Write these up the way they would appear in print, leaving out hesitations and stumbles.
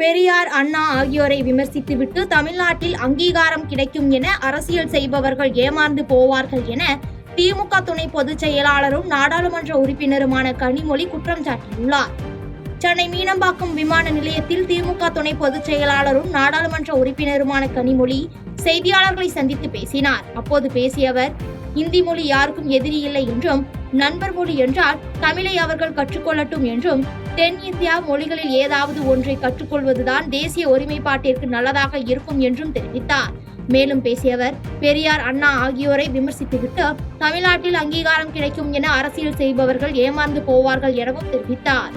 பெரியார், அண்ணா ஆகியோரை விமர்சித்துவிட்டு தமிழ்நாட்டில் அங்கீகாரம் கிடைக்கும் என அரசியல் செய்பவர்கள் ஏமாந்து போவார்கள் என திமுக துணை பொதுச் செயலாளரும் நாடாளுமன்ற உறுப்பினருமான கனிமொழி குற்றம் சாட்டியுள்ளார். சென்னை மீனம்பாக்கம் விமான நிலையத்தில் திமுக துணை பொதுச் செயலாளரும் நாடாளுமன்ற உறுப்பினருமான கனிமொழி செய்தியாளர்களை சந்தித்து பேசினார். அப்போது பேசிய அவர், இந்தி மொழி யாருக்கும் எதிரி இல்லை என்றும், நண்பர் மொழி என்றால் தமிழை அவர்கள் கற்றுக்கொள்ளட்டும் என்றும், தென் இந்தியா மொழிகளில் ஏதாவது ஒன்றை கற்றுக்கொள்வதுதான் தேசிய ஒருமைப்பாட்டிற்கு நல்லதாக இருக்கும் என்றும் தெரிவித்தார். மேலும் பேசியவர், பெரியார், அண்ணா ஆகியோரை விமர்சித்துவிட்டு தமிழ்நாட்டில் அங்கீகாரம் கிடைக்கும் என அரசியல் செய்பவர்கள் ஏமாந்து போவார்கள் எனவும் தெரிவித்தார்.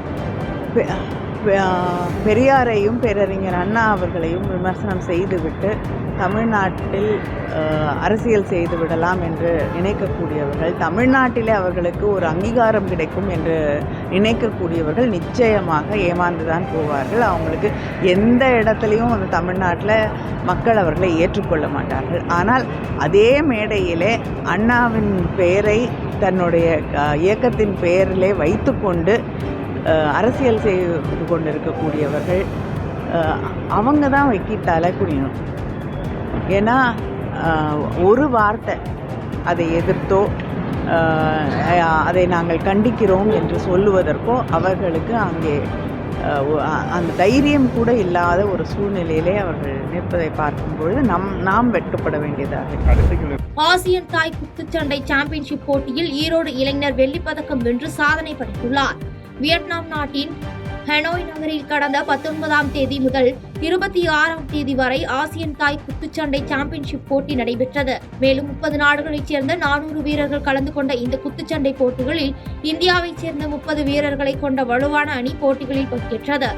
பெரியாரையும் பேரறிஞர் அண்ணா அவர்களையும் விமர்சனம் செய்துவிட்டு தமிழ்நாட்டில் அரசியல் செய்து விடலாம் என்று நினைக்கக்கூடியவர்கள், தமிழ்நாட்டிலே அவர்களுக்கு ஒரு அங்கீகாரம் கிடைக்கும் என்று நினைக்கக்கூடியவர்கள் நிச்சயமாக ஏமாந்துதான் போவார்கள். அவங்களுக்கு எந்த இடத்துலையும் அந்த தமிழ்நாட்டில் மக்கள் அவர்களை ஏற்றுக்கொள்ள மாட்டார்கள். ஆனால் அதே மேடையிலே அண்ணாவின் பெயரை தன்னுடைய இயக்கத்தின் பெயரிலே வைத்துக்கொண்டு அரசியல் செய்து கொண்டிருக்கக்கூடியவர்கள் அவங்க தான் வைக்கிட்டால குடியணும். ஏன்னா ஒரு வார்த்தை அதை எதிர்த்தோ அதை நாங்கள் கண்டிக்கிறோம் என்று சொல்லுவதற்கோ அவர்களுக்கு அங்கே அந்த தைரியம் கூட இல்லாத ஒரு சூழ்நிலையிலே அவர்கள் நிற்பதை பார்க்கும்பொழுது நாம் வெட்கப்பட வேண்டியதாக. ஆசியன் தாய் குத்துச்சண்டை சாம்பியன்ஷிப் போட்டியில் ஈரோடு இளைஞர் வெள்ளிப்பதக்கம் வென்று சாதனை படைத்துள்ளார். வியட்நாம் நாட்டின் ஹனோய் நகரில் கடந்த 19ஆம் தேதி முதல் 26ஆம் தேதி வரை ஆசியன் தாய் குத்துச்சண்டை சாம்பியன்ஷிப் போட்டி நடைபெற்றது. மேலும் 30 நாடுகளைச் சேர்ந்த 400 வீரர்கள் கலந்து கொண்ட இந்த குத்துச்சண்டை போட்டிகளில் இந்தியாவைச் சேர்ந்த 30 வீரர்களை கொண்ட வலுவான அணி போட்டிகளில் பங்கேற்றது.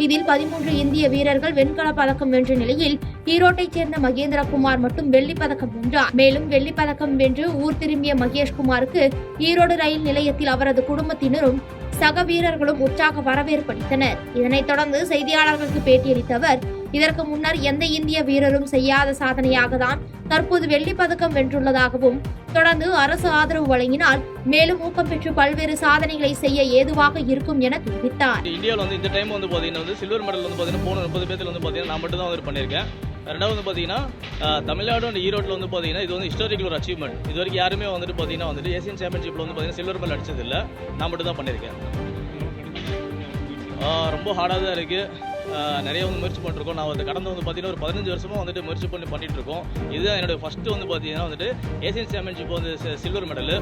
இதில் 13 இந்திய வீரர்கள் வெண்கல பதக்கம் வென்ற நிலையில் ஈரோட்டைச் சேர்ந்த மகேந்திரகுமார் மட்டும் வெள்ளிப்பதக்கம் வென்றார். மேலும் வெள்ளிப்பதக்கம் வென்று ஊர் திரும்பிய மகேஷ்குமாருக்கு ஈரோடு ரயில் நிலையத்தில் அவரது குடும்பத்தினரும் சக வீரர்களும் உற்சாக வரவேற்பளித்தனர். இதனைத் தொடர்ந்து செய்தியாளர்களுக்கு பேட்டியளித்த அவர், இதற்கு முன்னர் எந்த இந்திய வீரரும் செய்யாத சாதனையாக தான் தற்போது வெள்ளிப்பதக்கம் வென்றுள்ளதாகவும், தொடர்ந்து அரசு ஆதரவு வழங்கினால் மேலும் ஊக்கம் பெற்று பல்வேறு சாதனைகளை செய்ய ஏதுவாக இருக்கும் என தெரிவித்தார். இந்தியாவில் இந்த டைம் பாத்தீங்கன்னா சில்வர் மெடல் போன 30 பேர்ல பாத்தீங்கன்னா நான் மட்டும் தான் பண்ணியிருக்கேன். ரெண்டாவது பாத்தீங்கன்னா தமிழ்நாடு அண்ட் ஈரோட்டில் பாத்தீங்கன்னா இது ஹிஸ்டாரிக்கல் ஒரு அச்சீவ்மெண்ட். இது வரைக்கும் யாருமே பாத்தீங்கன்னா ஏசியன் சாம்பியன்ஷிப்ல பாத்தீங்கன்னா சில்வர் மெடல் அடிச்சது இல்லை. நான் மட்டும் தான் பண்ணியிருக்கேன். ரொம்ப ஹார்டாக தான் இருக்கு. நிறைய முயற்சி பண்ணிருக்கோம். நான் கடந்த பார்த்தீங்கன்னா ஒரு 15 வருஷமா முயற்சி பண்ணிட்டு இருக்கோம். இதுதான் என்னோட ஃபர்ஸ்ட் பார்த்தீங்கன்னா ஏசியன் சாம்பியன்ஷிப் சில்வர் மெடல்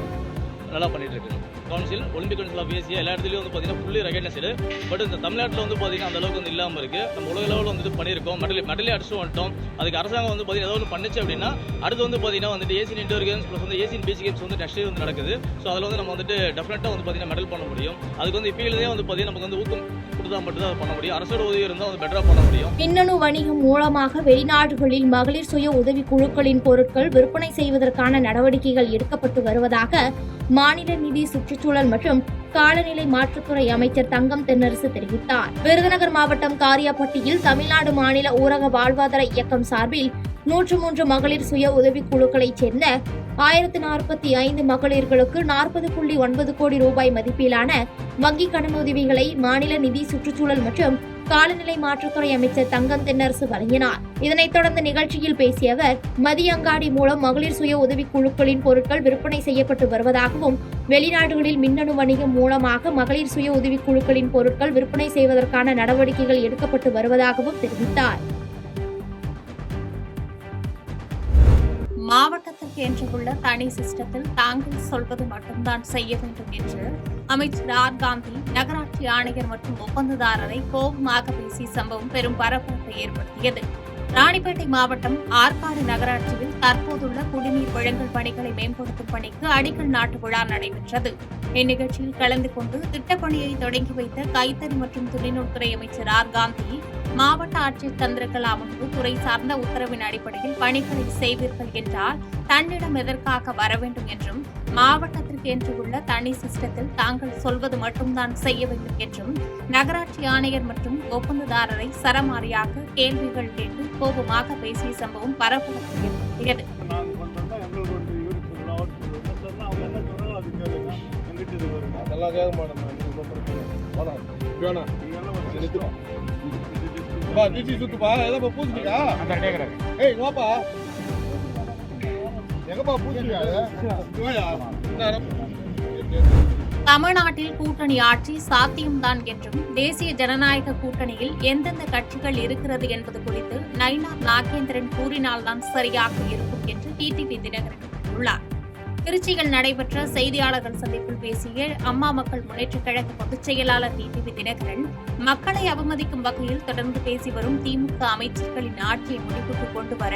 நல்லா பண்ணிட்டு இருக்கு. Council Olympic Council of Asia எல்லா இடத்துலையும் பார்த்தீங்கன்னா ஃபுல்லி ரெகக்னைஸ்டு. பட் இந்த தமிழ்நாட்டில் பார்த்தீங்கன்னா அந்த அளவுக்கு இல்லாமல் இருக்கு. நம்ம உலக லெவலில் பண்ணியிருக்கோம். மெடலே அடிச்சு வந்துட்டோம். அதுக்கு அரசாங்கம் பார்த்தீங்கன்னா ஏதாவது பண்ணிச்சு அப்படின்னா அடுத்து பார்த்தீங்கன்னா Asian indoor games plus Asian beach games next year நடக்குது. ஸோ அதில் நம்ம டெஃபினட்டாக பார்த்தீங்கன்னா மெடல் பண்ண முடியும். அதுக்கு இப்போதே பார்த்தீங்கன்னா நமக்கு ஊக்கம் கொடுத்தா மட்டும் தான் பண்ண முடியும். அரசோட உதவி இருந்தால் பெட்டரா பண்ண முடியும். மின்னணு வணிகம் மூலமாக வெளிநாடுகளில் மகளிர் சுய உதவி குழுக்களின் பொருட்கள் விற்பனை செய்வதற்கான நடவடிக்கைகள் எடுக்கப்பட்டு வருவதாக மாநில நிதி, சுற்றுச்சூழல் மற்றும் காலநிலை மாற்றத்துறை அமைச்சர் தங்கம் தென்னரசு தெரிவித்தார். விருதுநகர் மாவட்டம் காரியாபட்டியில் தமிழ்நாடு மாநில ஊரக வாழ்வாதார இயக்கம் சார்பில் 103 மகளிர் சுய உதவி குழுக்களைச் சேர்ந்த 1045 மகளிர்களுக்கு 40.9 கோடி ரூபாய் மதிப்பிலான வங்கி கடனுதவிகளை மாநில நிதி, சுற்றுச்சூழல் மற்றும் காலநிலை மாற்றத்துறை அமைச்சர் தங்கம் தென்னரசு வழங்கினார். இதனைத் தொடர்ந்து நிகழ்ச்சியில் பேசிய அவர், மதிய அங்காடி மூலம் மகளிர் சுய உதவி குழுக்களின் பொருட்கள் விற்பனை செய்யப்பட்டு வருவதாகவும், வெளிநாடுகளில் மின்னணு வணிகம் மூலமாக மகளிர் சுய உதவி குழுக்களின் பொருட்கள் விற்பனை செய்வதற்கான நடவடிக்கைகள் எடுக்கப்பட்டு வருவதாகவும் தெரிவித்தார். மாவட்டத்திற்கு என்று உள்ள தனி சிஸ்டத்தில் தாங்கள் சொல்வது மட்டும்தான் செய்ய வேண்டும் என்று அமைச்சர் ஆர். காந்தி நகராட்சி ஆணையர் மற்றும் ஒப்பந்ததாரரை கோபமாக பேசிய சம்பவம் பெரும் பரபரப்பை ஏற்படுத்தியது. ராணிப்பேட்டை மாவட்டம் ஆற்காடு நகராட்சியில் தற்போதுள்ள குடிநீர் வழங்கல் பணிகளை மேம்படுத்தும் பணிக்கு அடிக்கல் நாட்டு விழா நடைபெற்றது. இந்நிகழ்ச்சியில் கலந்து கொண்டு திட்டப்பணியை தொடங்கி வைத்த கைத்தறி மற்றும் துணிநூல்துறை அமைச்சர் ஆர். காந்தி, மாவட்ட ஆட்சியர் சந்திரகலா முன்பு துறை சார்ந்த உத்தரவின் அடிப்படையில் பணிகளை செய்வீர்கள் என்றால் தன்னிடம் எதற்காக வர வேண்டும் என்றும், மாவட்டத்திற்கு என்று உள்ள தனி சிஸ்டத்தில் தாங்கள் சொல்வது மட்டும்தான் செய்ய வேண்டும் என்றும் நகராட்சி ஆணையர் மற்றும் ஒப்பந்ததாரரை சரமாரியாக கேள்விகள் கேட்டு கோபமாக பேசிய சம்பவம் பரபரப்பை ஏற்படுத்தியது. டிசி சுத்துப்பா எதப்பா பூசிட்டியா அந்த கேக்குறாரு ஏய் வாப்பா எங்கப்பா பூசிட்டியா தமிழ்நாட்டில் கூட்டணி ஆட்சி சாத்தியம்தான் என்றும் தேசிய ஜனநாயக கூட்டணியில் எந்தெந்த கட்சிகள் இருக்கிறது என்பது குறித்து நயினார் நாகேந்திரன் கூறினால்தான் சரியாக இருக்கும் என்று டிடிவி தினகரன் கூறியுள்ளார். திருச்சியில் நடைபெற்ற செய்தியாளர்கள் சந்திப்பில் பேசிய அம்மா மக்கள் முன்னேற்றக் கழக பொதுச் செயலாளர் டிடிவி தினகரன் மக்களை அவமதிக்கும் வகையில் தொடர்ந்து பேசி வரும் திமுக அமைச்சர்களின் ஆட்சியை முடிவுக்கு கொண்டுவர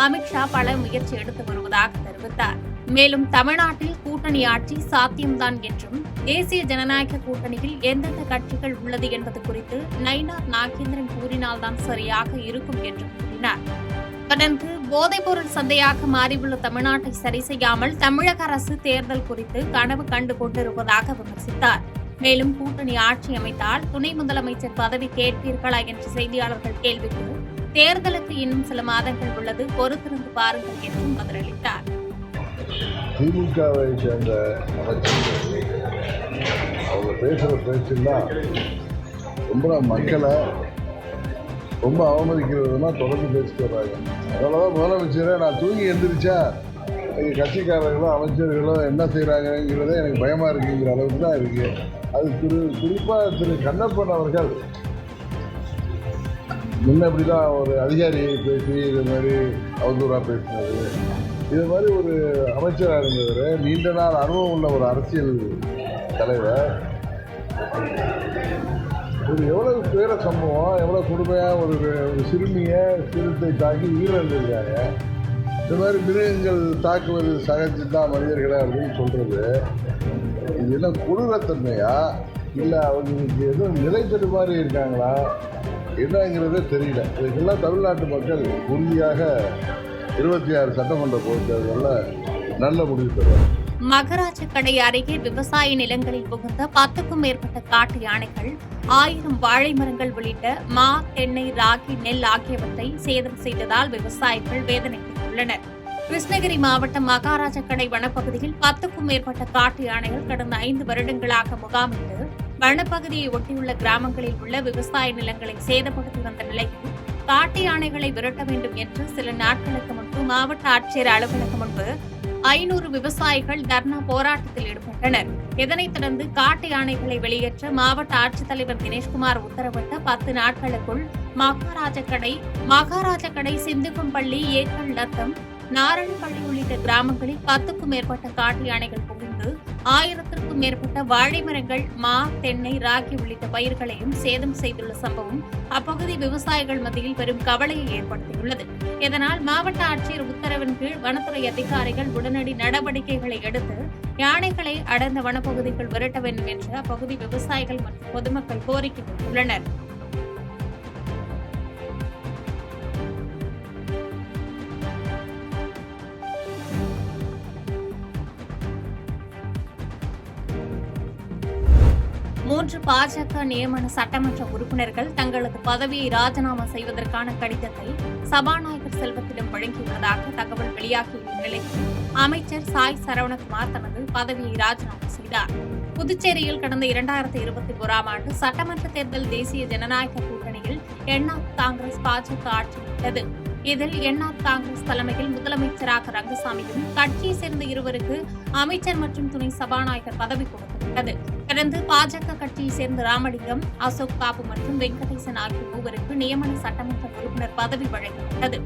அமித்ஷா பல முயற்சி எடுத்து வருவதாக தெரிவித்தார். மேலும் தமிழ்நாட்டில் கூட்டணி ஆட்சி சாத்தியம்தான் என்றும் தேசிய ஜனநாயக கூட்டணியில் எந்தெந்த கட்சிகள் உள்ளது என்பது குறித்து நயினார் நாகேந்திரன் கூறினால்தான் சரியாக இருக்கும் என்று கூறினார். தொடர்ந்து போதைப்பொருள் சந்தையாக மாறியுள்ள தமிழ்நாட்டை சரி செய்யாமல் தமிழக அரசு தேர்தல் குறித்து கனவு கண்டு கொண்டிருப்பதாக விமர்சித்தார். மேலும் கூட்டணி ஆட்சி அமைத்தால் துணை முதலமைச்சர் பதவி கேட்பீர்களா என்ற செய்தியாளர்கள் கேள்விக்கு தேர்தலுக்கு இன்னும் சில மாதங்கள் உள்ளது, பொறுத்திருந்து பாருங்கள் என்றும் பதிலளித்தார். திமுகவை சேர்ந்த அமைச்சர்கள் அவங்க பேசுகிற பேச்செல்லாம் ரொம்ப மக்களை ரொம்ப அவமதிக்கிறதுனா தொடர்ந்து பேசிட்டு வர்றாங்க. அதனால தான் முதலமைச்சரை நான் தூங்கி எழுந்திரிச்சா எங்கள் கட்சிக்காரர்களும் அமைச்சர்களும் என்ன செய்கிறாங்கிறதே எனக்கு பயமாக இருக்குங்கிற அளவுக்கு தான் இருக்குது. அது குறிப்பாக திரு கண்ணப்பன் அவர்கள் முன்ன இப்படி தான் ஒரு அதிகாரியை பேசி இது மாதிரி அவதூறாக பேசினது, இது மாதிரி ஒரு அமைச்சராக இருந்தவர், நீண்ட நாள் அனுபவம் உள்ள ஒரு அரசியல் தலைவர், ஒரு எவ்வளவு பேர சம்பவம், எவ்வளோ கொடுமையாக ஒரு சிறுத்தை தாக்கி உயிரிழந்திருக்காங்க. இந்த மாதிரி மிருகங்கள் தாக்குவது சகஜம்தான் மனிதர்களை அப்படின்னு சொல்கிறது, இது என்ன கொடூரத்தன்மையா இல்லை அவங்களுக்கு எதுவும் நிலைத்தது மாதிரி இருக்காங்களா என்னங்கிறதே தெரியல. இதுக்கெல்லாம் தமிழ்நாட்டு மக்கள் உறுதியாக 26 சட்டமன்ற பொறுத்தவரையில் நல்ல முடிவு பெறுவார். மகராஜக்கடை அருகே விவசாய நிலங்களில் புகுந்த 10க்கும் மேற்பட்ட காட்டு யானைகள் 1000 வாழை மரங்கள் உள்ளிட்ட மா, தென்னை, ராகி, நெல் ஆகியவற்றை சேதம் செய்ததால் விவசாயிகள் வேதனைப்பட்டுள்ளனர். கிருஷ்ணகிரி மாவட்டம் மகாராஜக்கடை வனப்பகுதியில் 10க்கும் மேற்பட்ட காட்டு யானைகள் கடந்த 5 வருடங்களாக முகாமிட்டு வனப்பகுதியை ஒட்டியுள்ள கிராமங்களில் உள்ள விவசாய நிலங்களை சேதப்படுத்தி வந்த நிலையில் காட்டு யானைகளை விரட்ட வேண்டும் என்று சில நாட்களுக்கு முன்பு மாவட்ட ஆட்சியர் அலுவலகம் முன்பு 500 விவசாயிகள் தர்ணா போராட்டத்தில் ஈடுபட்டனர். இதனைத் தொடர்ந்து காட்டு யானைகளை வெளியேற்ற மாவட்ட ஆட்சித்தலைவர் தினேஷ்குமார் உத்தரவிட்ட 10 நாட்களுக்குள் மகாராஜக்கடை, சிந்துகம்பள்ளி, ஏக்கல், லத்தம், நாரணப்பள்ளி உள்ளிட்ட கிராமங்களில் 10க்கும் மேற்பட்ட காட்டு யானைகள் புகுந்து 1000க்கும் மேற்பட்ட வாழை மரங்கள், மா, தென்னை, ராகி உள்ளிட்ட பயிர்களையும் சேதம் செய்துள்ள சம்பவம் அப்பகுதி விவசாயிகள் மத்தியில் பெரும் கவலையை ஏற்படுத்தியுள்ளது. இதனால் மாவட்ட ஆட்சியர் உத்தரவின் கீழ் வனத்துறை அதிகாரிகள் உடனடி நடவடிக்கைகளை எடுத்து யானைகளை அடர்ந்த வனப்பகுதிக்குள் விரட்ட வேண்டும் என்று அப்பகுதி விவசாயிகள் மற்றும் பொதுமக்கள் கோரிக்கை விடுத்துள்ளனர். மூன்று பாஜக நியமன சட்டமன்ற உறுப்பினர்கள் தங்களது பதவியை ராஜினாமா செய்வதற்கான கடிதத்தை சபாநாயகர் செல்வத்திடம் வழங்கியுள்ளதாக தகவல் வெளியாகியுள்ள நிலையில் அமைச்சர் சாய் சரவணகுமார் தனது பதவியை ராஜினாமா செய்தார். புதுச்சேரியில் கடந்த 2021ஆம் ஆண்டு சட்டமன்ற தேர்தல் தேசிய ஜனநாயக கூட்டணியில் என்ஆர் காங்கிரஸ் பாஜக ஆட்சியிட்டது. இதில் என்ஆர் காங்கிரஸ் தலைமையில் முதலமைச்சராக ரங்கசாமியும் கட்சியை சேர்ந்த இருவருக்கு அமைச்சர் மற்றும் துணை சபாநாயகர் பதவி கொடுக்கப்பட்டது. தொடர்ந்து பாஜக கட்சியை சேர்ந்த ராமலிங்கம், அசோக் பாபு மற்றும் வெங்கடேசன் ஆகிய மூவருக்கு நியமன சட்டமன்ற உறுப்பினர் பதவி வழங்கப்பட்டது.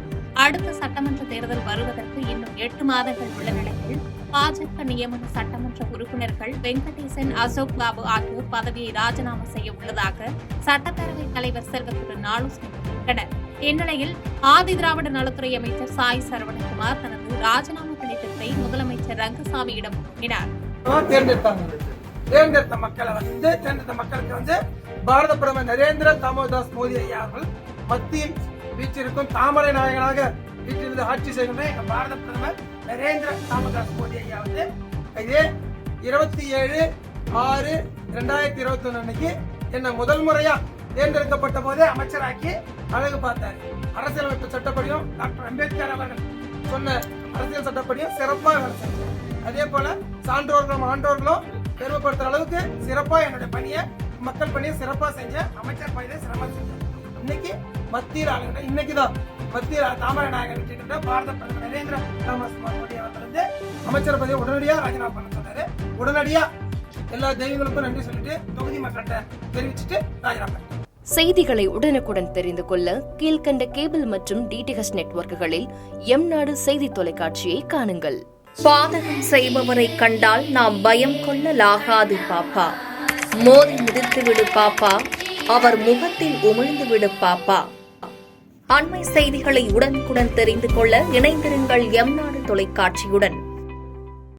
அடுத்த சட்டமன்ற தேர்தல் வருவதற்கு இன்னும் 8 மாதங்கள் உள்ள நிலையில் பாஜக நியமன சட்டமன்ற உறுப்பினர்கள் வெங்கடேசன், அசோக் பாபு ஆகியோர் பதவியை ராஜினாமா செய்ய உள்ளதாக சட்டப்பேரவைத் தலைவர் செல்வத்துடன் ஆலோசனை நடத்தினர். இந்நிலையில் ஆதி திராவிட நலத்துறை அமைச்சர் சாய் சரவணகுமார் தனது ராஜினாமா கடிதத்தை முதலமைச்சர் ரங்கசாமியிடம் வழங்கினார். தேர்ந்தெடுத்த மக்களுக்கு பாரத பிரதமர் நரேந்திர தாமோதாஸ் மோடி ஐயா அவர்கள் மத்தியில் வீற்றிருக்கும் தாமரை நாயகனாக வீட்டிலிருந்து ஆட்சி செய்கின்ற எங்க பாரத பிரதமர் நரேந்திர தாமோதாஸ் மோடி ஐயா இதே 27/6/2021 அன்னைக்கு என்ன முதல் முறையா தேர்ந்தெடுக்கப்பட்ட போதே அமைச்சராக்கி அழகு பார்த்தார். அரசியலமைப்பு சட்டப்படியும் டாக்டர் அம்பேத்கர் அவர்கள் சொன்ன அரசியல் சட்டப்படியும் சிறப்பாக வேலை செஞ்சார். அதே போல சான்றோர்களும் ஆண்டோர்களும் பெருமைப்படுத்துற அளவுக்கு சிறப்பா என்னுடைய பணியை மக்கள் பணியை சிறப்பா செஞ்ச அமைச்சர் பணியை சிறப்பா செஞ்சேன். இன்னைக்கு மத்தியில் ஆளுகின்ற இன்னைக்குதான் மத்தியில் தாமரை நாயகர் இருக்கின்ற பாரத பிரதமர் நரேந்திர மோடி அவர்கள் வந்து அமைச்சர் பதவியை உடனடியாக ராஜினாமா பண்ண சொன்னாரு. உடனடியா எல்லா தெய்வங்களுக்கும் நன்றி சொல்லிட்டு தொகுதி மக்கள்கிட்ட தெரிவிச்சுட்டு ராஜினாமா பண்ணாரு. செய்திகளை உடனுக்குடன் தெரிந்து கொள்ள கீழ்கண்ட கேபிள் மற்றும் டிடிஎச் நெட்வொர்க்குகளில் எம்நாடு செய்தி தொலைக்காட்சியை காணுங்கள். பாதகம் செய்பவரை கண்டால் நாம் பயம் கொள்ளலாகாது பாப்பா. மோதி மிதித்து விடு பாப்பா, அவர் முகத்தில் உமிழ்ந்து விடு பாப்பா. அண்மை செய்திகளை உடனுக்குடன் தெரிந்து கொள்ள இணைந்திருங்கள் எம்நாடு தொலைக்காட்சியுடன்.